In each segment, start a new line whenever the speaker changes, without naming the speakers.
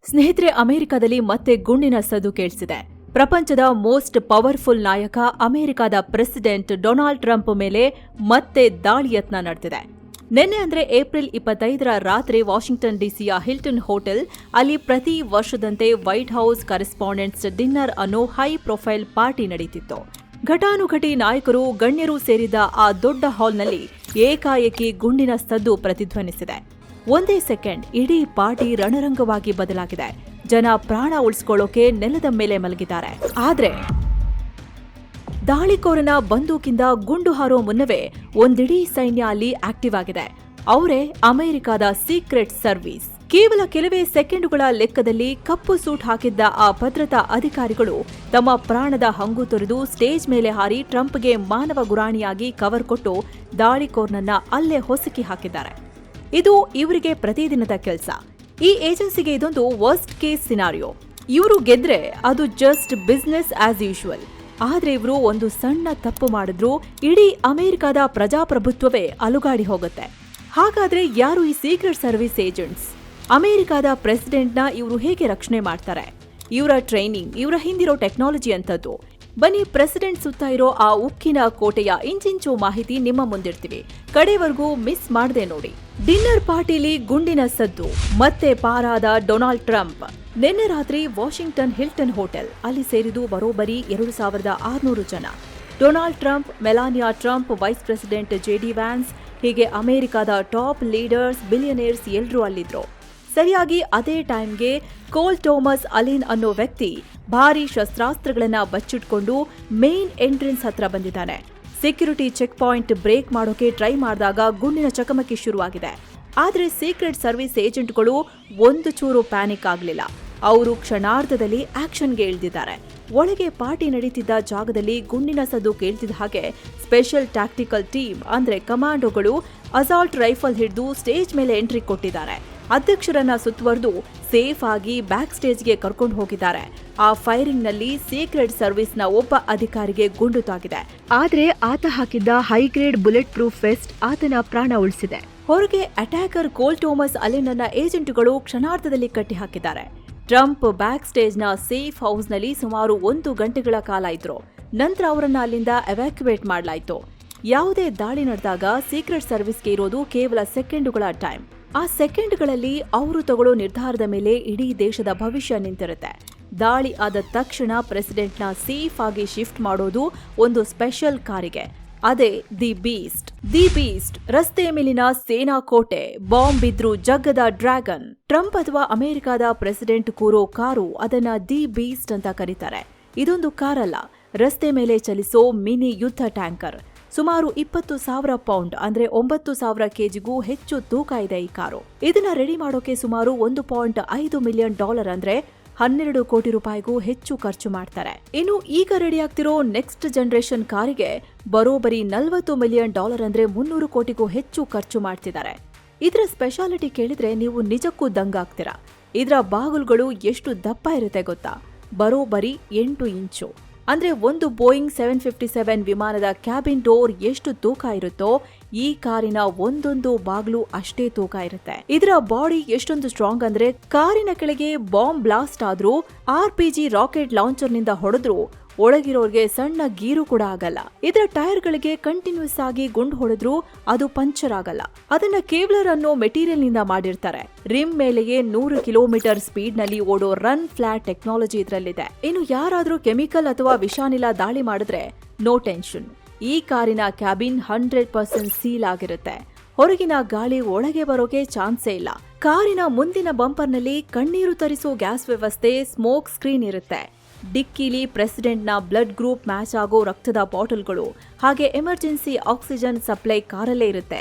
ಸ್ನೇಹಿತರೆ, ಅಮೆರಿಕದಲ್ಲಿ ಮತ್ತೆ ಗುಂಡಿನ ಸದ್ದು ಕೇಳಿಸಿದೆ. ಪ್ರಪಂಚದ ಮೋಸ್ಟ್ ಪವರ್ಫುಲ್ ನಾಯಕ ಅಮೆರಿಕದ ಪ್ರೆಸಿಡೆಂಟ್ ಡೊನಾಲ್ಡ್ ಟ್ರಂಪ್ ಮೇಲೆ ಮತ್ತೆ ದಾಳಿ ಯತ್ನ ನಡೆದಿದೆ. ನಿನ್ನೆ ಅಂದ್ರೆ ಏಪ್ರಿಲ್ 25ರ ರಾತ್ರಿ ವಾಷಿಂಗ್ಟನ್ ಡಿಸಿಯ ಹಿಲ್ಟನ್ ಹೋಟೆಲ್ ಅಲ್ಲಿ ಪ್ರತಿ ವರ್ಷದಂತೆ ವೈಟ್ ಹೌಸ್ ಕರೆಸ್ಪಾಂಡೆಂಟ್ಸ್ ಡಿನ್ನರ್ ಅನ್ನೋ ಹೈ ಪ್ರೊಫೈಲ್ ಪಾರ್ಟಿ ನಡೆಯುತ್ತಿತ್ತು. ಘಟಾನುಘಟಿ ನಾಯಕರು ಗಣ್ಯರು ಸೇರಿದ ಆ ದೊಡ್ಡ ಹಾಲ್ನಲ್ಲಿ ಏಕಾಏಕಿ ಗುಂಡಿನ ಸದ್ದು ಪ್ರತಿಧ್ವನಿಸಿದೆ. ಒಂದೇ ಸೆಕೆಂಡ್ ಇಡೀ ಪಾರ್ಟಿ ರಣರಂಗವಾಗಿ ಬದಲಾಗಿದೆ. ಜನ ಪ್ರಾಣ ಉಳಿಸಿಕೊಳ್ಳೋಕೆ ನೆಲದ ಮೇಲೆ ಮಲಗಿದ್ದಾರೆ. ಆದ್ರೆ ದಾಳಿಕೋರನ ಬಂದೂಕಿಂದ ಗುಂಡು ಹಾರೋ ಮುನ್ನವೇ ಒಂದಿಡೀ ಸೈನ್ಯ ಅಲ್ಲಿ ಆಕ್ಟಿವ್ ಆಗಿದೆ. ಅವರೇ ಅಮೆರಿಕದ ಸೀಕ್ರೆಟ್ ಸರ್ವಿಸ್. ಕೇವಲ ಕೆಲವೇ ಸೆಕೆಂಡುಗಳ ಲೆಕ್ಕದಲ್ಲಿ ಕಪ್ಪು ಸೂಟ್ ಹಾಕಿದ್ದ ಆ ಭದ್ರತಾ ಅಧಿಕಾರಿಗಳು ತಮ್ಮ ಪ್ರಾಣದ ಹಂಗು ತೊರೆದು ಸ್ಟೇಜ್ ಮೇಲೆ ಹಾರಿ ಟ್ರಂಪ್ಗೆ ಮಾನವ ಗುರಾಣಿಯಾಗಿ ಕವರ್ ಕೊಟ್ಟು ದಾಳಿಕೋರ್ನನ್ನ ಅಲ್ಲೇ ಹೊಸಕಿ ಹಾಕಿದ್ದಾರೆ. ಇದು ಇವರಿಗೆ ಪ್ರತಿದಿನದ ಕೆಲಸ. ಈ ಏಜೆನ್ಸಿಗೆ ಇದೊಂದು ವರ್ಸ್ಟ್ ಕೇಸ್ ಸಿನಾರಿಯೋ. ಇವರು ಗೆದ್ರೆ ಅದು ಜಸ್ಟ್ ಬಿಸ್ನೆಸ್ ಆಸ್ ಯೂಶುವಲ್. ಆದ್ರೆ ಇವರು ಒಂದು ಸಣ್ಣ ತಪ್ಪು ಮಾಡಿದ್ರು ಇಡೀ ಅಮೆರಿಕದ ಪ್ರಜಾಪ್ರಭುತ್ವವೇ ಅಲುಗಾಡಿ ಹೋಗುತ್ತೆ. ಹಾಗಾದ್ರೆ ಯಾರು ಈ ಸೀಕ್ರೆಟ್ ಸರ್ವಿಸ್ ಏಜೆಂಟ್ಸ್? ಅಮೆರಿಕದ ಪ್ರೆಸಿಡೆಂಟ್ನ ಇವರು ಹೇಗೆ ರಕ್ಷಣೆ ಮಾಡ್ತಾರೆ? ಇವರ ಟ್ರೈನಿಂಗ್, ಇವರ ಹಿಂದಿರೋ ಟೆಕ್ನಾಲಜಿ ಅಂತದ್ದು. ಬನ್ನಿ, ಪ್ರೆಸಿಡೆಂಟ್ ಸುತ್ತ ಇರೋ ಆ ಉಕ್ಕಿನ ಕೋಟೆಯ ಇಂಚಿಂಚು ಮಾಹಿತಿ ನಿಮ್ಮ ಮುಂದಿರ್ತೀವಿ. ಕಡೆವರೆಗೂ ಮಿಸ್ ಮಾಡದೆ ನೋಡಿ. ಡಿನ್ನರ್ ಪಾರ್ಟಿಲಿ ಗುಂಡಿನ ಸದ್ದು, ಮತ್ತೆ ಪಾರಾದ ಡೊನಾಲ್ಡ್ ಟ್ರಂಪ್. ನಿನ್ನೆ ರಾತ್ರಿ ವಾಷಿಂಗ್ಟನ್ ಹಿಲ್ಟನ್ ಹೋಟೆಲ್ ಅಲ್ಲಿ ಸೇರಿದು ಬರೋಬ್ಬರಿ 2600 ಜನ. Donald Trump, Melania Trump, vice president JD wands, ಹೀಗೆ ಅಮೆರಿಕದ ಟಾಪ್ ಲೀಡರ್ಸ್, ಬಿಲಿಯನೇರ್ಸ್ ಎಲ್ಲರೂ ಅಲ್ಲಿದ್ರು. ಸರಿಯಾಗಿ ಅದೇ ಟೈಮ್ಗೆ ಕೋಲ್ ಥೋಮಸ್ ಅಲಿನ್ ಅನ್ನೋ ವ್ಯಕ್ತಿ ಭಾರೀ ಶಸ್ತ್ರಾಸ್ತ್ರಗಳನ್ನ ಬಚ್ಚಿಟ್ಕೊಂಡು ಮೇನ್ ಎಂಟ್ರೆನ್ಸ್ ಹತ್ರ ಬಂದಿದ್ದಾನೆ. ಸೆಕ್ಯೂರಿಟಿ ಚೆಕ್ ಪಾಯಿಂಟ್ ಬ್ರೇಕ್ ಮಾಡೋಕೆ ಟ್ರೈ ಮಾಡಿದಾಗ ಗುಂಡಿನ ಚಕಮಕಿ ಶುರುವಾಗಿದೆ. ಆದ್ರೆ ಸೀಕ್ರೆಟ್ ಸರ್ವಿಸ್ ಏಜೆಂಟ್ಗಳು ಒಂದು ಚೂರು ಪ್ಯಾನಿಕ್ ಆಗಲಿಲ್ಲ. ಅವರು ಕ್ಷಣಾರ್ಧದಲ್ಲಿ ಆಕ್ಷನ್ಗೆ ಇಳಿದಿದ್ದಾರೆ. ಒಳಗೆ ಪಾರ್ಟಿ ನಡೀತಿದ್ದ ಜಾಗದಲ್ಲಿ ಗುಂಡಿನ ಸದ್ದು ಕೇಳ್ತಿದ್ದ ಹಾಗೆ ಸ್ಪೆಷಲ್ ಟ್ಯಾಕ್ಟಿಕಲ್ ಟೀಮ್ ಅಂದ್ರೆ ಕಮಾಂಡೋಗಳು ಅಸಾಲ್ಟ್ ರೈಫಲ್ ಹಿಡಿದು ಸ್ಟೇಜ್ ಮೇಲೆ ಎಂಟ್ರಿ ಕೊಟ್ಟಿದ್ದಾರೆ. ಅಧ್ಯಕ್ಷರನ್ನ ಸುತ್ತುವರೆದು ಸೇಫ್ ಆಗಿ ಬ್ಯಾಕ್ ಸ್ಟೇಜ್ಗೆ ಕರ್ಕೊಂಡು ಹೋಗಿದ್ದಾರೆ. ಆ ಫೈರಿಂಗ್ ನಲ್ಲಿ ಸೀಕ್ರೆಟ್ ಸರ್ವಿಸ್ ನ ಒಬ್ಬ ಅಧಿಕಾರಿಗೆ ಗುಂಡು ತಾಗಿದೆ. ಆದ್ರೆ ಆತ ಹಾಕಿದ್ದ ಹೈಗ್ರೇಡ್ ಬುಲೆಟ್ ಪ್ರೂಫ್ ವೆಸ್ಟ್ ಆತನ ಪ್ರಾಣ ಉಳಿಸಿದೆ. ಹೊರಗೆ ಅಟ್ಯಾಕರ್ ಕೋಲ್ ಥೋಮಸ್ ಅಲಿನ್ ಅನ್ನ ಏಜೆಂಟ್ಗಳು ಕ್ಷಣಾರ್ಧದಲ್ಲಿ ಕಟ್ಟಿ ಹಾಕಿದ್ದಾರೆ. ಟ್ರಂಪ್ ಬ್ಯಾಕ್ ಸ್ಟೇಜ್ನ ಸೇಫ್ ಹೌಸ್ನಲ್ಲಿ ಸುಮಾರು 1 ಗಂಟೆಗಳ ಕಾಲ ಇದ್ರು. ನಂತರ ಅವರನ್ನ ಅಲ್ಲಿಂದ ಎವ್ಯಾಕ್ಯುವೇಟ್ ಮಾಡಲಾಯಿತು. ಯಾವುದೇ ದಾಳಿ ನಡೆದಾಗ ಸೀಕ್ರೆಟ್ ಸರ್ವಿಸ್ಗೆ ಇರೋದು ಕೇವಲ ಸೆಕೆಂಡುಗಳ ಟೈಮ್. ಆ ಸೆಕೆಂಡ್ಗಳಲ್ಲಿ ಅವರು ತಗೊಳ್ಳೋ ನಿರ್ಧಾರದ ಮೇಲೆ ಇಡೀ ದೇಶದ ಭವಿಷ್ಯ ನಿಂತಿರುತ್ತೆ. ದಾಳಿ ಆದ ತಕ್ಷಣ ಪ್ರೆಸಿಡೆಂಟ್ನ ಸೇಫ್ ಆಗಿ ಶಿಫ್ಟ್ ಮಾಡೋದು ಒಂದು ಸ್ಪೆಷಲ್ ಕಾರಿಗೆ. ಅದೇ ದಿ ಬೀಸ್ಟ್. ರಸ್ತೆಯ ಮೇಲಿನ ಸೇನಾ ಕೋಟೆ, ಬಾಂಬ್ ಬಿದ್ರು ಜಗ್ಗದ ಡ್ರ್ಯಾಗನ್. ಟ್ರಂಪ್ ಅಥವಾ ಅಮೆರಿಕದ ಪ್ರೆಸಿಡೆಂಟ್ ಕೂರೋ ಕಾರು, ಅದನ್ನ ದಿ ಬೀಸ್ಟ್ ಅಂತ ಕರೀತಾರೆ. ಇದೊಂದು ಕಾರಲ್ಲ, ರಸ್ತೆ ಮೇಲೆ ಚಲಿಸೋ ಮಿನಿ ಯುದ್ಧ ಟ್ಯಾಂಕರ್. ಸುಮಾರು 20,000 ಪೌಂಡ್ ಅಂದ್ರೆ 9,000 ಕೆಜಿಗೂ ಹೆಚ್ಚು ತೂಕ ಇದೆ ಈ ಕಾರು. ಇದನ್ನ ರೆಡಿ ಮಾಡೋಕೆ ಸುಮಾರು $1.5 ಮಿಲಿಯನ್ ಅಂದ್ರೆ 12 ಕೋಟಿ ರೂಪಾಯಿಗೂ ಹೆಚ್ಚು ಖರ್ಚು ಮಾಡ್ತಾರೆ. ಇನ್ನು ಈಗ ರೆಡಿ ಆಗ್ತಿರೋ ನೆಕ್ಸ್ಟ್ ಜನರೇಷನ್ ಕಾರಿಗೆ ಬರೋಬರಿ $40 ಮಿಲಿಯನ್ ಅಂದ್ರೆ 300 ಕೋಟಿಗೂ ಹೆಚ್ಚು ಖರ್ಚು ಮಾಡ್ತಿದ್ದಾರೆ. ಇದರ ಸ್ಪೆಷಾಲಿಟಿ ಕೇಳಿದ್ರೆ ನೀವು ನಿಜಕ್ಕೂ ದಂಗಾಗ್ತೀರಾ. ಇದರ ಬಾಗಿಲುಗಳು ಎಷ್ಟು ದಪ್ಪ ಇರುತ್ತೆ ಗೊತ್ತಾ? ಬರೋಬರಿ 8 ಇಂಚು. ಅಂದ್ರೆ ಒಂದು ಬೋಯಿಂಗ್ 757 ವಿಮಾನದ ಕ್ಯಾಬಿನ್ ಡೋರ್ ಎಷ್ಟು ತೂಕ ಇರುತ್ತೋ ಈ ಕಾರಿನ ಒಂದೊಂದು ಬಾಗ್ಲು ಅಷ್ಟೇ ತೂಕ ಇರುತ್ತೆ. ಇದರ ಬಾಡಿ ಎಷ್ಟೊಂದು ಸ್ಟ್ರಾಂಗ್ ಅಂದ್ರೆ ಕಾರಿನ ಕೆಳಗೆ ಬಾಂಬ್ ಬ್ಲಾಸ್ಟ್ ಆದ್ರೂ RPG ರಾಕೆಟ್ ಲಾಂಚರ್ ನಿಂದ ಹೊಡೆದ್ರು ಒಳಗಿರೋರ್ಗೆ ಸಣ್ಣ ಗೀರು ಕೂಡ ಆಗಲ್ಲ. ಇದರ ಟೈರ್ಗಳಿಗೆ ಕಂಟಿನ್ಯೂಸ್ ಆಗಿ ಗುಂಡು ಹೊಡೆದ್ರು ಅದು ಪಂಚರ್ ಆಗಲ್ಲ. ಅದನ್ನ ಕೇವ್ಲರ್ ಅನ್ನೋ ಮೆಟೀರಿಯಲ್ ನಿಂದ ಮಾಡಿರ್ತಾರೆ. ರಿಮ್ ಮೇಲೆಯೇ 100 ಕಿಲೋಮೀಟರ್ ಸ್ಪೀಡ್ ನಲ್ಲಿ ಓಡೋ ರನ್ ಫ್ಲಾಟ್ ಟೆಕ್ನಾಲಜಿ ಇದರಲ್ಲಿದೆ. ಇನ್ನು ಯಾರಾದ್ರೂ ಕೆಮಿಕಲ್ ಅಥವಾ ವಿಷಾನಿಲ ದಾಳಿ ಮಾಡಿದ್ರೆ ನೋ ಟೆನ್ಷನ್. ಈ ಕಾರಿನ ಕ್ಯಾಬಿನ್ 100% ಸೀಲ್ ಆಗಿರುತ್ತೆ. ಹೊರಗಿನ ಗಾಳಿ ಒಳಗೆ ಬರೋಕೆ ಚಾನ್ಸೇ ಇಲ್ಲ. ಕಾರಿನ ಮುಂದಿನ ಬಂಪರ್ನಲ್ಲಿ ಕಣ್ಣೀರು ತರಿಸೋ ಗ್ಯಾಸ್ ವ್ಯವಸ್ಥೆ, ಸ್ಮೋಕ್ ಸ್ಕ್ರೀನ್ ಇರುತ್ತೆ. ಡಿಕ್ಕಿಲಿ ಪ್ರೆಸಿಡೆಂಟ್ನ ಬ್ಲಡ್ ಗ್ರೂಪ್ ಮ್ಯಾಚ್ ಆಗೋ ರಕ್ತದ ಬಾಟಲ್ಗಳು, ಹಾಗೆ ಎಮರ್ಜೆನ್ಸಿ ಆಕ್ಸಿಜನ್ ಸಪ್ಲೈ ಕಾರಲ್ಲೇ ಇರುತ್ತೆ.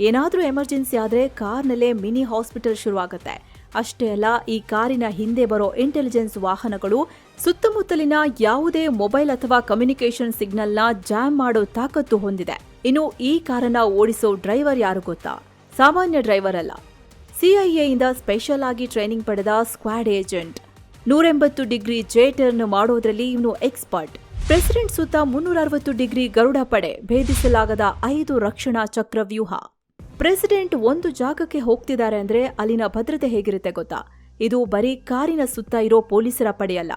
ಏನಾದ್ರೂ ಎಮರ್ಜೆನ್ಸಿ ಆದ್ರೆ ಕಾರ್ನಲ್ಲೇ ಮಿನಿ ಹಾಸ್ಪಿಟಲ್ ಶುರುವಾಗುತ್ತೆ. ಅಷ್ಟೇ ಅಲ್ಲ, ಈ ಕಾರಿನ ಹಿಂದೆ ಬರೋ ಇಂಟೆಲಿಜೆನ್ಸ್ ವಾಹನಗಳು ಸುತ್ತಮುತ್ತಲಿನ ಯಾವುದೇ ಮೊಬೈಲ್ ಅಥವಾ ಕಮ್ಯುನಿಕೇಶನ್ ಸಿಗ್ನಲ್ನ ಜಾಮ್ ಮಾಡೋ ತಾಕತ್ತು ಹೊಂದಿದೆ. ಇನ್ನು ಈ ಕಾರನ್ನ ಓಡಿಸೋ ಡ್ರೈವರ್ ಯಾರು ಗೊತ್ತಾ? ಸಾಮಾನ್ಯ ಡ್ರೈವರ್ ಅಲ್ಲ, CIA ಇಂದ ಸ್ಪೆಷಲ್ ಆಗಿ ಟ್ರೈನಿಂಗ್ ಪಡೆದ squad agent. 180 degree J turn ಮಾಡೋದ್ರಲ್ಲಿ ಇವನು ಎಕ್ಸ್ಪರ್ಟ್. ಪ್ರೆಸಿಡೆಂಟ್ ಸುತ್ತ 360 ಡಿಗ್ರಿ ಗರುಡ ಪಡೆ, ಭೇದಿಸಲಾಗದ 5 ರಕ್ಷಣಾ ಚಕ್ರವ್ಯೂಹ. ಪ್ರೆಸಿಡೆಂಟ್ ಒಂದು ಜಾಗಕ್ಕೆ ಹೋಗ್ತಿದ್ದಾರೆ ಅಂದ್ರೆ ಅಲ್ಲಿನ ಭದ್ರತೆ ಹೇಗಿರುತ್ತೆ ಗೊತ್ತಾ? ಇದು ಬರೀ ಕಾರಿನ ಸುತ್ತ ಇರೋ ಪೊಲೀಸರ ಪಡೆಯಲ್ಲ,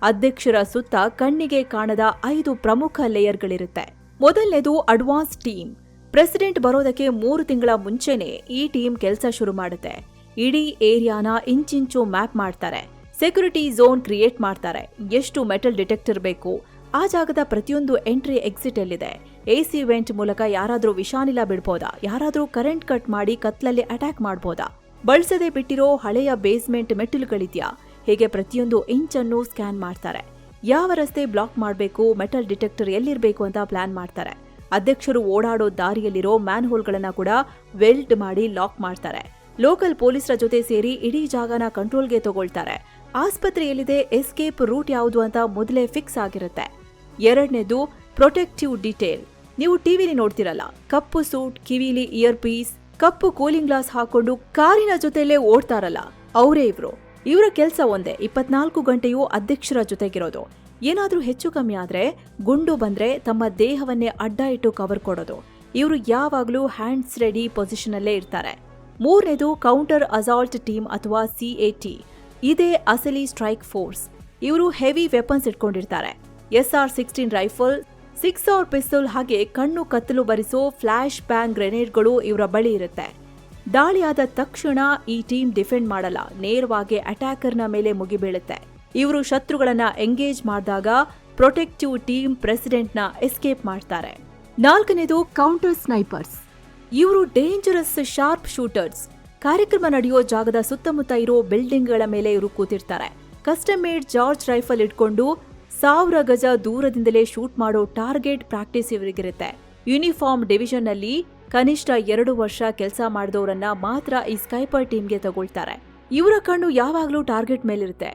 ಅಧ್ಯಕ್ಷರ ಸುತ್ತ ಕಣ್ಣಿಗೆ ಕಾಣದ 5 ಪ್ರಮುಖ ಲೇಯರ್ಗಳಿರುತ್ತೆ. ಮೊದಲನೇದು ಅಡ್ವಾನ್ಸ್ ಟೀಮ್. ಪ್ರೆಸಿಡೆಂಟ್ ಬರೋದಕ್ಕೆ 3 ತಿಂಗಳ ಮುಂಚೆನೆ ಈ ಟೀಮ್ ಕೆಲಸ ಶುರು ಮಾಡುತ್ತೆ. ಇಡೀ ಏರಿಯಾನ ಇಂಚಿಂಚು ಮ್ಯಾಪ್ ಮಾಡ್ತಾರೆ, ಸೆಕ್ಯೂರಿಟಿ ಝೋನ್ ಕ್ರಿಯೇಟ್ ಮಾಡ್ತಾರೆ, ಎಷ್ಟು ಮೆಟಲ್ ಡಿಟೆಕ್ಟರ್ ಬೇಕು, ಆ ಜಾಗದ ಪ್ರತಿಯೊಂದು ಎಂಟ್ರಿ ಎಕ್ಸಿಟ್ ಎಲ್ಲಿದೆ, ಎಸಿ ವೆಂಟ್ ಮೂಲಕ ಯಾರಾದ್ರೂ ವಿಷಾನಿಲ ಬಿಡ್ಬೋದಾ, ಯಾರಾದ್ರೂ ಕರೆಂಟ್ ಕಟ್ ಮಾಡಿ ಕತ್ಲಲ್ಲಿ ಅಟ್ಯಾಕ್ ಮಾಡ್ಬೋದಾ, ಬಳಸದೆ ಬಿಟ್ಟಿರೋ ಹಳೆಯ ಬೇಸ್ಮೆಂಟ್ ಮೆಟ್ಟಿಲುಗಳಿದ್ಯಾ, ಹೀಗೆ ಪ್ರತಿಯೊಂದು ಇಂಚನ್ನು ಸ್ಕ್ಯಾನ್ ಮಾಡ್ತಾರೆ. ಯಾವ ರಸ್ತೆ ಬ್ಲಾಕ್ ಮಾಡಬೇಕು, ಮೆಟಲ್ ಡಿಟೆಕ್ಟರ್ ಎಲ್ಲಿರ್ಬೇಕು ಅಂತ ಪ್ಲಾನ್ ಮಾಡ್ತಾರೆ. ಅಧ್ಯಕ್ಷರು ಓಡಾಡೋ ದಾರಿಯಲ್ಲಿರೋ ಮ್ಯಾನ್ ಹೋಲ್ಗಳನ್ನ ಕೂಡ ವೆಲ್ಡ್ ಮಾಡಿ ಲಾಕ್ ಮಾಡ್ತಾರೆ. ಲೋಕಲ್ ಪೊಲೀಸರ ಜೊತೆ ಸೇರಿ ಇಡೀ ಜಾಗನ ಕಂಟ್ರೋಲ್ಗೆ ತಗೊಳ್ತಾರೆ. ಆಸ್ಪತ್ರೆಯಲ್ಲಿದೆ, ಎಸ್ಕೇಪ್ ರೂಟ್ ಯಾವುದು ಅಂತ ಮೊದಲೇ ಫಿಕ್ಸ್ ಆಗಿರುತ್ತೆ. ಎರಡನೇದು ಪ್ರೊಟೆಕ್ಟಿವ್ ಡೀಟೇಲ್. ನೀವು ಟಿವಿಲಿ ನೋಡ್ತಿರಲ್ಲ, ಕಪ್ಪು ಸೂಟ್, ಕಿವಿಲಿ ಇಯರ್ ಪೀಸ್, ಕಪ್ಪು ಕೂಲಿಂಗ್ ಗ್ಲಾಸ್ ಹಾಕೊಂಡು ಕಾರಿನ ಜೊತೆಲೇ ಓಡ್ತಾರಲ್ಲ, ಅವರೇ ಇವ್ರು. ಇವರ ಕೆಲಸ ಒಂದೇ, 24 ಗಂಟೆಯೂ ಅಧ್ಯಕ್ಷರ ಜೊತೆಗಿರೋದು. ಏನಾದ್ರೂ ಹೆಚ್ಚು ಕಮ್ಮಿ ಆದ್ರೆ, ಗುಂಡು ಬಂದ್ರೆ ತಮ್ಮ ದೇಹವನ್ನೇ ಅಡ್ಡ ಇಟ್ಟು ಕವರ್ ಕೊಡೋದು. ಇವರು ಯಾವಾಗ್ಲೂ ಹ್ಯಾಂಡ್ಸ್ ರೆಡಿ ಪೊಸಿಷನ್ ಅಲ್ಲೇ ಇರ್ತಾರೆ. ಮೂರನೇದು ಕೌಂಟರ್ ಅಸಾಲ್ಟ್ ಟೀಮ್ ಅಥವಾ CAT. ಇದೇ ಅಸಲಿ ಸ್ಟ್ರೈಕ್ ಫೋರ್ಸ್. ಇವರು ಹೆವಿ ವೆಪನ್ಸ್ ಇಟ್ಕೊಂಡಿರ್ತಾರೆ. SR-16 ರೈಫಲ್, 6 ಪಿಸ್ತೂಲ್ ಹಾಗೆ ಕಣ್ಣು ಕತ್ತಲು ಬರಿಸೋ ಫ್ಲಾಶ್ ಬ್ಯಾಂಗ್ ಗ್ರೆನೇಡ್ಗಳು ಇವರ ಬಳಿ ಇರುತ್ತೆ. ದಾಳಿಯಾದ ತಕ್ಷಣ ಈ ಟೀಮ್ ಡಿಫೆಂಡ್ ಮಾಡಲ್ಲ, ನೇರವಾಗಿ ಅಟ್ಯಾಕರ್ನ ಮೇಲೆ ಮುಗಿಬೀಳುತ್ತೆ. ಇವರು ಶತ್ರುಗಳನ್ನ ಎಂಗೇಜ್ ಮಾಡಿದಾಗ ಪ್ರೊಟೆಕ್ಟಿವ್ ಟೀಮ್ ಪ್ರೆಸಿಡೆಂಟ್ನ ಎಸ್ಕೇಪ್ ಮಾಡ್ತಾರೆ. ನಾಲ್ಕನೇದು ಕೌಂಟರ್ ಸ್ನೈಪರ್ಸ್. ಇವರು ಡೇಂಜರಸ್ ಶಾರ್ಪ್ ಶೂಟರ್ಸ್. ಕಾರ್ಯಕ್ರಮ ನಡೆಯೋ ಜಾಗದ ಸುತ್ತಮುತ್ತ ಇರೋ ಬಿಲ್ಡಿಂಗ್ಗಳ ಮೇಲೆ ಇವರು ಕೂತಿರ್ತಾರೆ. ಕಸ್ಟಮ್ ಮೇಡ್ ಜಾರ್ಜ್ ರೈಫಲ್ ಇಟ್ಕೊಂಡು 1000 ಗಜ ದೂರದಿಂದಲೇ ಶೂಟ್ ಮಾಡೋ ಟಾರ್ಗೆಟ್ ಪ್ರಾಕ್ಟೀಸ್ ಇವರಿಗಿರುತ್ತೆ. ಯೂನಿಫಾರ್ಮ್ ಡಿವಿಷನ್ ನಲ್ಲಿ ಕನಿಷ್ಠ 2 ವರ್ಷ ಕೆಲಸ ಮಾಡಿದವರನ್ನ ಮಾತ್ರ ಈ ಸ್ಕೈಪರ್ ಟೀಮ್ಗೆ ತಗೊಳ್ತಾರೆ. ಇವರ ಕಣ್ಣು ಯಾವಾಗ್ಲೂ ಟಾರ್ಗೆಟ್ ಮೇಲಿರುತ್ತೆ.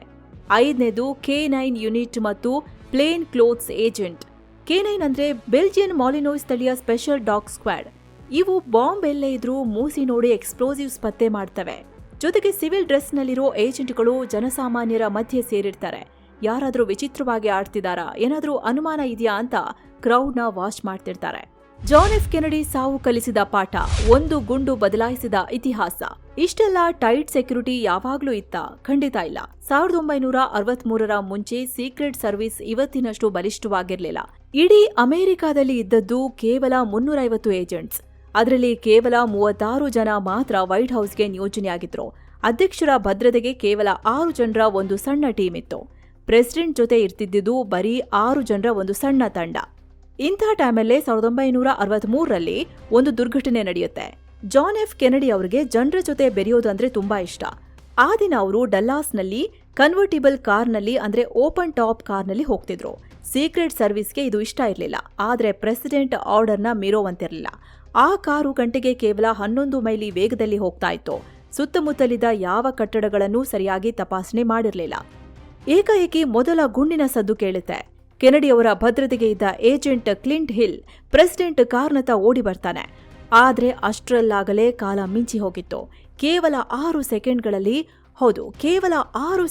ಐದನೇದು K9 ಯೂನಿಟ್ ಮತ್ತು ಪ್ಲೇನ್ ಕ್ಲೋತ್ಸ್ ಏಜೆಂಟ್. K9 ಅಂದ್ರೆ ಬೆಲ್ಜಿಯನ್ ಮಾಲಿನೋಯ್ಸ್ ತಳಿಯ ಸ್ಪೆಷಲ್ ಡಾಗ್ ಸ್ಕ್ವಾಡ್. ಇವು ಬಾಂಬ್ ಎಲ್ಲೇ ಇದ್ರೂ ಮೂಸಿ ನೋಡಿ ಎಕ್ಸ್ಪ್ಲೋಸಿವ್ಸ್ ಪತ್ತೆ ಮಾಡ್ತವೆ. ಜೊತೆಗೆ ಸಿವಿಲ್ ಡ್ರೆಸ್ ನಲ್ಲಿರೋ ಏಜೆಂಟ್ಗಳು ಜನಸಾಮಾನ್ಯರ ಮಧ್ಯೆ ಸೇರಿರ್ತಾರೆ. ಯಾರಾದ್ರೂ ವಿಚಿತ್ರವಾಗಿ ಆಡ್ತಿದಾರಾ, ಏನಾದ್ರೂ ಅನುಮಾನ ಇದೆಯಾ ಅಂತ ಕ್ರೌಡ್ನ ವಾಚ್ ಮಾಡ್ತಿರ್ತಾರೆ. ಜಾನ್ ಎಫ್ ಕೆನಡಿ ಸಾವು ಕಲಿಸಿದ ಪಾಠ, ಒಂದು ಗುಂಡು ಬದಲಾಯಿಸಿದ ಇತಿಹಾಸ. ಇಷ್ಟೆಲ್ಲ ಟೈಟ್ ಸೆಕ್ಯೂರಿಟಿ ಯಾವಾಗ್ಲೂ ಇತ್ತಾ? ಖಂಡಿತ ಇಲ್ಲ. 1963ರ ಮುಂಚೆ ಸೀಕ್ರೆಟ್ ಸರ್ವಿಸ್ ಇವತ್ತಿನಷ್ಟು ಬಲಿಷ್ಠವಾಗಿರ್ಲಿಲ್ಲ. ಇಡೀ ಅಮೆರಿಕಾದಲ್ಲಿ ಇದ್ದದ್ದು ಕೇವಲ 350 ಏಜೆಂಟ್ಸ್. ಅದರಲ್ಲಿ ಕೇವಲ 36 ಜನ ಮಾತ್ರ ವೈಟ್ ಹೌಸ್ಗೆ ನಿಯೋಜನೆಯಾಗಿದ್ರು. ಅಧ್ಯಕ್ಷರ ಭದ್ರತೆಗೆ ಕೇವಲ 6 ಜನರ ಒಂದು ಸಣ್ಣ ಟೀಮ್ ಇತ್ತು. ಪ್ರೆಸಿಡೆಂಟ್ ಜೊತೆ ಇರ್ತಿದ್ದುದು ಬರೀ 6 ಜನರ ಒಂದು ಸಣ್ಣ ತಂಡ. ಇಂಥ ಟೈಮಲ್ಲೇ 1963ರಲ್ಲಿ ಒಂದು ದುರ್ಘಟನೆ ನಡೆಯುತ್ತೆ. ಜಾನ್ ಎಫ್ ಕೆನಡಿ ಅವರಿಗೆ ಜನರ ಜೊತೆ ಬೆರೆಯೋದಂದ್ರೆ ತುಂಬಾ ಇಷ್ಟ. ಆ ದಿನ ಅವರು ಡಲ್ಲಾಸ್ನಲ್ಲಿ ಕನ್ವರ್ಟಿಬಲ್ ಕಾರ್ನಲ್ಲಿ ಅಂದ್ರೆ ಓಪನ್ ಟಾಪ್ ಕಾರ್ನಲ್ಲಿ ಹೋಗ್ತಿದ್ರು. ಸೀಕ್ರೆಟ್ ಸರ್ವಿಸ್ಗೆ ಇದು ಇಷ್ಟ ಇರಲಿಲ್ಲ, ಆದ್ರೆ ಪ್ರೆಸಿಡೆಂಟ್ ಆರ್ಡರ್ನ ಮೀರೋವಂತಿರಲಿಲ್ಲ. ಆ ಕಾರು ಗಂಟೆಗೆ ಕೇವಲ 11 ಮೈಲಿ ವೇಗದಲ್ಲಿ ಹೋಗ್ತಾ ಇತ್ತು. ಸುತ್ತಮುತ್ತಲಿದ್ದ ಯಾವ ಕಟ್ಟಡಗಳನ್ನೂ ಸರಿಯಾಗಿ ತಪಾಸಣೆ ಮಾಡಿರಲಿಲ್ಲ. ಏಕಾಏಕಿ ಮೊದಲ ಗುಂಡಿನ ಸದ್ದು ಕೇಳುತ್ತೆ. ಕೆನಡಿ ಅವರ ಭದ್ರತೆಗೆ ಇದ್ದ ಏಜೆಂಟ್ ಕ್ಲಿಂಟ್ ಹಿಲ್ ಪ್ರೆಸಿಡೆಂಟ್ ಕಾರ್ನತ್ತ ಓಡಿ ಬರ್ತಾನೆ. ಆದ್ರೆ ಅಷ್ಟರಲ್ಲಾಗಲೇ ಕಾಲ ಮಿಂಚಿ ಹೋಗಿತ್ತು. ಕೇವಲ 6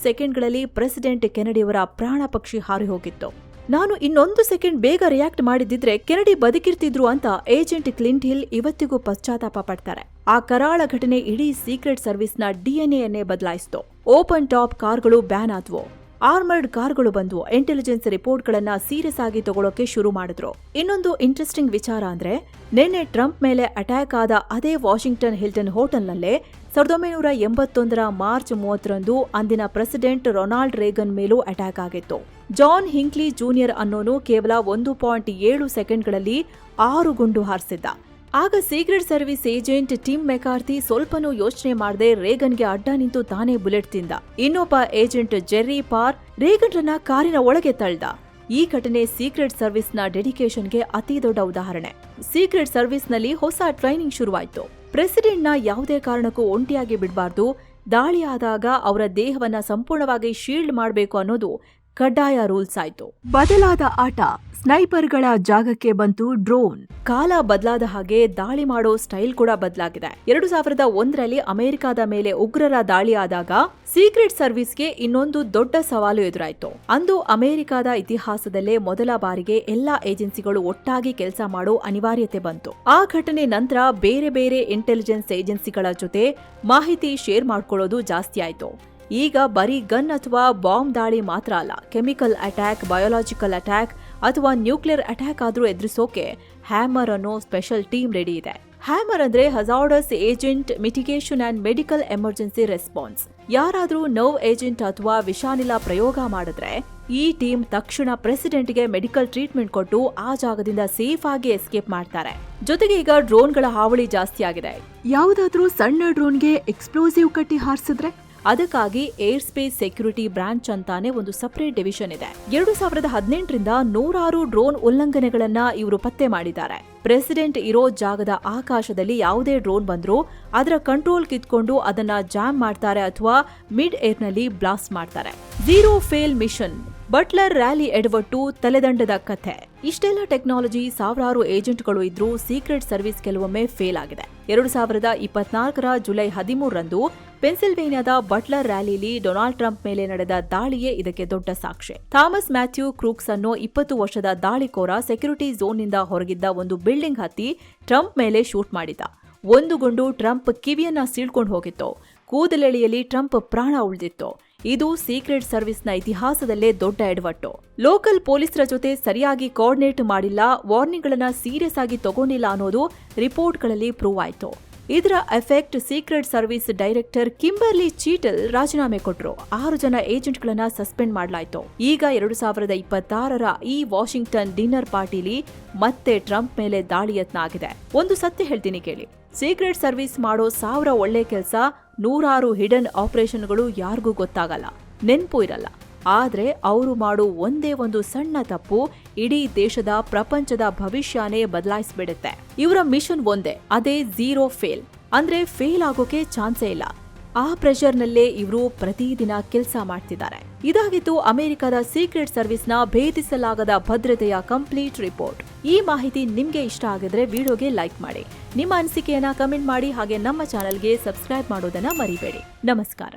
ಸೆಕೆಂಡ್ಗಳಲ್ಲಿ ಪ್ರೆಸಿಡೆಂಟ್ ಕೆನಡಿಯವರ ಪ್ರಾಣ ಪಕ್ಷಿ ಹಾರಿ ಹೋಗಿತ್ತು. ನಾನು ಇನ್ನೊಂದು ಸೆಕೆಂಡ್ ಬೇಗ ರಿಯಾಕ್ಟ್ ಮಾಡಿದ್ದಿದ್ರೆ ಕೆನಡಿ ಬದುಕಿರ್ತಿದ್ರು ಅಂತ ಏಜೆಂಟ್ ಕ್ಲಿಂಟ್ ಹಿಲ್ ಇವತ್ತಿಗೂ ಪಶ್ಚಾತ್ತಾಪ ಪಡ್ತಾರೆ. ಆ ಕರಾಳ ಘಟನೆ ಇಡೀ ಸೀಕ್ರೆಟ್ ಸರ್ವಿಸ್ನ DNA ಬದಲಾಯಿಸಿತು. ಓಪನ್ ಟಾಪ್ ಕಾರ್ಗಳು ಬ್ಯಾನ್ ಆದ್ವು, ಆರ್ಮರ್ಡ್ ಕಾರ್ಗಳು ಬಂದ್ವು, ಇಂಟೆಲಿಜೆನ್ಸ್ ರಿಪೋರ್ಟ್ಗಳನ್ನ ಸೀರಿಯಸ್ ಆಗಿ ತಗೊಳ್ಳೋಕೆ ಶುರು ಮಾಡಿದ್ರು. ಇನ್ನೊಂದು ಇಂಟ್ರೆಸ್ಟಿಂಗ್ ವಿಚಾರ ಅಂದ್ರೆ, ನಿನ್ನೆ ಟ್ರಂಪ್ ಮೇಲೆ ಅಟ್ಯಾಕ್ ಆದ ಅದೇ ವಾಷಿಂಗ್ಟನ್ ಹಿಲ್ಟನ್ ಹೋಟೆಲ್ನಲ್ಲೇ 1981ರ ಮಾರ್ಚ್ 30ರಂದು ಅಂದಿನ ಪ್ರೆಸಿಡೆಂಟ್ ರೊನಾಲ್ಡ್ ರೇಗನ್ ಮೇಲೂ ಅಟ್ಯಾಕ್ ಆಗಿತ್ತು. ಜಾನ್ ಹಿಂಕ್ಲಿ ಜೂನಿಯರ್ ಅನ್ನೋನು ಕೇವಲ 1.7 ಸೆಕೆಂಡ್ಗಳಲ್ಲಿ 6 ಗುಂಡು ಹಾರಿಸಿದ್ದ. ಆಗ secret service agent Tim McCarthy ಸ್ವಲ್ಪನೂ ಯೋಚನೆ ಮಾಡದೆ ರೇಗನ್ಗೆ ಅಡ್ಡ ನಿಂತು ತಾನೇ ಬುಲೆಟ್ ತಿಂದ. ಇನ್ನೊಬ್ಬ ಏಜೆಂಟ್ ಜೆರ್ರಿ ಪಾರ್ ರೇಗನ್ರನ್ನ ಕಾರಿನ ಒಳಗೆ ತಳ್ದ. ಈ ಘಟನೆ ಸೀಕ್ರೆಟ್ ಸರ್ವಿಸ್ನ ಡೆಡಿಕೇಶನ್ಗೆ ಅತಿ ದೊಡ್ಡ ಉದಾಹರಣೆ. ಸೀಕ್ರೆಟ್ ಸರ್ವಿಸ್ನಲ್ಲಿ ಹೊಸ ಟ್ರೈನಿಂಗ್ ಶುರುವಾಯಿತು. ಪ್ರೆಸಿಡೆಂಟ್ನ ಯಾವುದೇ ಕಾರಣಕ್ಕೂ ಒಂಟಿಯಾಗಿ ಬಿಡಬಾರ್ದು, ದಾಳಿ ಆದಾಗ ಅವರ ದೇಹವನ್ನ ಸಂಪೂರ್ಣವಾಗಿ ಶೀಲ್ಡ್ ಮಾಡಬೇಕು ಅನ್ನೋದು ಕಡ್ಡಾಯ ರೂಲ್ಸ್ ಆಯ್ತು. ಬದಲಾದ ಆಟ, ಸ್ನೈಪರ್ಗಳ ಜಾಗಕ್ಕೆ ಬಂತು ಡ್ರೋನ್. ಕಾಲ ಬದಲಾದ ಹಾಗೆ ದಾಳಿ ಮಾಡೋ ಸ್ಟೈಲ್ ಕೂಡ ಬದಲಾಗಿದೆ. 2001ರಲ್ಲಿ ಅಮೆರಿಕದ ಮೇಲೆ ಉಗ್ರರ ದಾಳಿ ಆದಾಗ ಸೀಕ್ರೆಟ್ ಸರ್ವಿಸ್ಗೆ ಇನ್ನೊಂದು ದೊಡ್ಡ ಸವಾಲು ಎದುರಾಯಿತು. ಅಂದು ಅಮೆರಿಕದ ಇತಿಹಾಸದಲ್ಲೇ ಮೊದಲ ಬಾರಿಗೆ ಎಲ್ಲಾ ಏಜೆನ್ಸಿಗಳು ಒಟ್ಟಾಗಿ ಕೆಲಸ ಮಾಡೋ ಅನಿವಾರ್ಯತೆ ಬಂತು. ಆ ಘಟನೆ ನಂತರ ಬೇರೆ ಬೇರೆ ಇಂಟೆಲಿಜೆನ್ಸ್ ಏಜೆನ್ಸಿಗಳ ಜೊತೆ ಮಾಹಿತಿ ಶೇರ್ ಮಾಡ್ಕೊಳ್ಳೋದು ಜಾಸ್ತಿ ಆಯ್ತು. ಈಗ ಬರೀ ಗನ್ ಅಥವಾ ಬಾಂಬ್ ದಾಳಿ ಮಾತ್ರ ಅಲ್ಲ, ಕೆಮಿಕಲ್ ಅಟ್ಯಾಕ್, ಬಯೋಲಾಜಿಕಲ್ ಅಟ್ಯಾಕ್ ಅಥವಾ ನ್ಯೂಕ್ಲಿಯರ್ ಅಟ್ಯಾಕ್ ಆದ್ರೂ ಎದುರಿಸೋಕೆ ಹ್ಯಾಮರ್ ಅನ್ನೋ ಸ್ಪೆಷಲ್ ಟೀಮ್ ರೆಡಿ ಇದೆ. ಹ್ಯಾಮರ್ ಅಂದ್ರೆ hazardous agent mitigation and medical emergency response. ಯಾರಾದ್ರೂ ನೋವ್ ಏಜೆಂಟ್ ಅಥವಾ ವಿಷಾನಿಲ ಪ್ರಯೋಗ ಮಾಡಿದ್ರೆ ಈ ಟೀಮ್ ತಕ್ಷಣ ಪ್ರೆಸಿಡೆಂಟ್ಗೆ ಮೆಡಿಕಲ್ ಟ್ರೀಟ್ಮೆಂಟ್ ಕೊಟ್ಟು ಆ ಜಾಗದಿಂದ ಸೇಫ್ ಆಗಿ ಎಸ್ಕೇಪ್ ಮಾಡ್ತಾರೆ. ಜೊತೆಗೆ ಈಗ ಡ್ರೋನ್ಗಳ ಹಾವಳಿ ಜಾಸ್ತಿ ಆಗಿದೆ. ಯಾವುದಾದ್ರೂ ಸಣ್ಣ ಡ್ರೋನ್ಗೆ ಎಕ್ಸ್ಪ್ಲೋಸಿವ್ ಕಟ್ಟಿ ಹಾರಿಸಿದ್ರೆ ಅದಕ್ಕಾಗಿ ಏರ್ ಸ್ಪೇಸ್ ಸೆಕ್ಯೂರಿಟಿ ಬ್ರಾಂಚ್ ಅಂತಾನೆ ಒಂದು ಸಪರೇಟ್ ಡಿವಿಷನ್ ಇದೆ. 2018ರಿಂದ 100 ಡ್ರೋನ್ ಉಲ್ಲಂಘನೆಗಳನ್ನ ಇವರು ಪತ್ತೆ ಮಾಡಿದ್ದಾರೆ. ಪ್ರೆಸಿಡೆಂಟ್ ಇರೋ ಜಾಗದ ಆಕಾಶದಲ್ಲಿ ಯಾವುದೇ ಡ್ರೋನ್ ಬಂದ್ರೂ ಅದರ ಕಂಟ್ರೋಲ್ ಕಿತ್ಕೊಂಡು ಅದನ್ನ ಜಾಮ್ ಮಾಡ್ತಾರೆ ಅಥವಾ ಮಿಡ್ ಏರ್ನಲ್ಲಿ ಬ್ಲಾಸ್ಟ್ ಮಾಡ್ತಾರೆ. Zero fail mission, Butler rally ಎಡವಟ್ಟು, ತಲೆದಂಡದ ಕಥೆ. ಇಷ್ಟೆಲ್ಲ ಟೆಕ್ನಾಲಜಿ, ಸಾವಿರಾರು ಏಜೆಂಟ್ಗಳು ಇದ್ರೂ ಸೀಕ್ರೆಟ್ ಸರ್ವಿಸ್ ಕೆಲವೊಮ್ಮೆ ಫೇಲ್ ಆಗಿದೆ. 2024ರ ಜುಲೈ 13ರಂದು ಪೆನ್ಸಿಲ್ವೇನಿಯಾದ ಬಟ್ಲರ್ ರ್ಯಾಲಿಲಿ ಡೊನಾಲ್ಡ್ ಟ್ರಂಪ್ ಮೇಲೆ ನಡೆದ ದಾಳಿಯೇ ಇದಕ್ಕೆ ದೊಡ್ಡ ಸಾಕ್ಷಿ. ಥಾಮಸ್ ಮ್ಯಾಥ್ಯೂ ಕ್ರೂಕ್ಸ್ ಅನ್ನೋ 20 ವರ್ಷದ ದಾಳಿಕೋರ ಸೆಕ್ಯೂರಿಟಿ ಝೋನ್ನಿಂದ ಹೊರಗಿದ್ದ ಒಂದು ಬಿಲ್ಡಿಂಗ್ ಹತ್ತಿ ಟ್ರಂಪ್ ಮೇಲೆ ಶೂಟ್ ಮಾಡಿದ್ದ. ಒಂದು ಗುಂಡು ಟ್ರಂಪ್ ಕಿವಿಯನ್ನ ಸೀಳ್ಕೊಂಡು ಹೋಗಿತ್ತು. ಕೂದಲೆಳೆಯಲ್ಲಿ ಟ್ರಂಪ್ ಪ್ರಾಣ ಉಳಿದಿತ್ತು. ಇದು ಸೀಕ್ರೆಟ್ ಸರ್ವಿಸ್ನ ಇತಿಹಾಸದಲ್ಲೇ ದೊಡ್ಡ ಎಡವಟ್ಟು. ಲೋಕಲ್ ಪೊಲೀಸರ ಜೊತೆ ಸರಿಯಾಗಿ ಕೋಆರ್ಡಿನೇಟ್ ಮಾಡಿಲ್ಲ, ವಾರ್ನಿಂಗ್ಗಳನ್ನ ಸೀರಿಯಸ್ ಆಗಿ ತಗೊಂಡಿಲ್ಲ ಅನ್ನೋದು ರಿಪೋರ್ಟ್ಗಳಲ್ಲಿ ಪ್ರೂವ್ ಆಯ್ತು. ಇದರ effect secret service director Kimberly Cheatle ರಾಜೀನಾಮೆ ಕೊಟ್ಟರು. 6 ಜನ ಏಜೆಂಟ್ಗಳನ್ನ ಸಸ್ಪೆಂಡ್ ಮಾಡಲಾಯಿತು. ಈಗ 2026ರ ಈ ವಾಷಿಂಗ್ಟನ್ ಡಿನ್ನರ್ ಪಾರ್ಟಿಲಿ ಮತ್ತೆ ಟ್ರಂಪ್ ಮೇಲೆ ದಾಳಿ ಯತ್ನ ಆಗಿದೆ. ಒಂದು ಸತ್ಯ ಹೇಳ್ತೀನಿ ಕೇಳಿ, ಸೀಕ್ರೆಟ್ ಸರ್ವಿಸ್ ಮಾಡೋ 1000 ಒಳ್ಳೆ ಕೆಲಸ, 100 ಹಿಡನ್ ಆಪರೇಷನ್ಗಳು ಯಾರಿಗೂ ಗೊತ್ತಾಗಲ್ಲ, ನೆನ್ಪು ಇರಲ್ಲ. ಆದ್ರೆ ಅವರು ಮಾಡೋ ಒಂದೇ ಒಂದು ಸಣ್ಣ ತಪ್ಪು ಇಡೀ ದೇಶದ, ಪ್ರಪಂಚದ ಭವಿಷ್ಯನೇ ಬದಲಾಯಿಸ್ಬಿಡುತ್ತೆ. ಇವರ ಮಿಷನ್ ಒಂದೇ, ಅದೇ ಝೀರೋ ಫೇಲ್. ಅಂದ್ರೆ ಫೇಲ್ ಆಗೋಕೆ ಚಾನ್ಸೇ ಇಲ್ಲ. ಆ ಪ್ರೆಷರ್ನಲ್ಲೇ ಇವರು ಪ್ರತಿದಿನ ಕೆಲಸ ಮಾಡ್ತಿದ್ದಾರೆ. ಇದಾಗಿತ್ತು ಅಮೆರಿಕದ ಸೀಕ್ರೆಟ್ ಸರ್ವಿಸ್ನ ಭೇದಿಸಲಾಗದ ಭದ್ರತೆಯ ಕಂಪ್ಲೀಟ್ ರಿಪೋರ್ಟ್. ಈ ಮಾಹಿತಿ ನಿಮ್ಗೆ ಇಷ್ಟ ಆಗಿದ್ರೆ ವಿಡಿಯೋಗೆ ಲೈಕ್ ಮಾಡಿ, ನಿಮ್ಮ ಅನಿಸಿಕೆಯನ್ನ ಕಮೆಂಟ್ ಮಾಡಿ, ಹಾಗೆ ನಮ್ಮ ಚಾನೆಲ್ಗೆ ಸಬ್ಸ್ಕ್ರೈಬ್ ಮಾಡೋದನ್ನ ಮರಿಬೇಡಿ. ನಮಸ್ಕಾರ.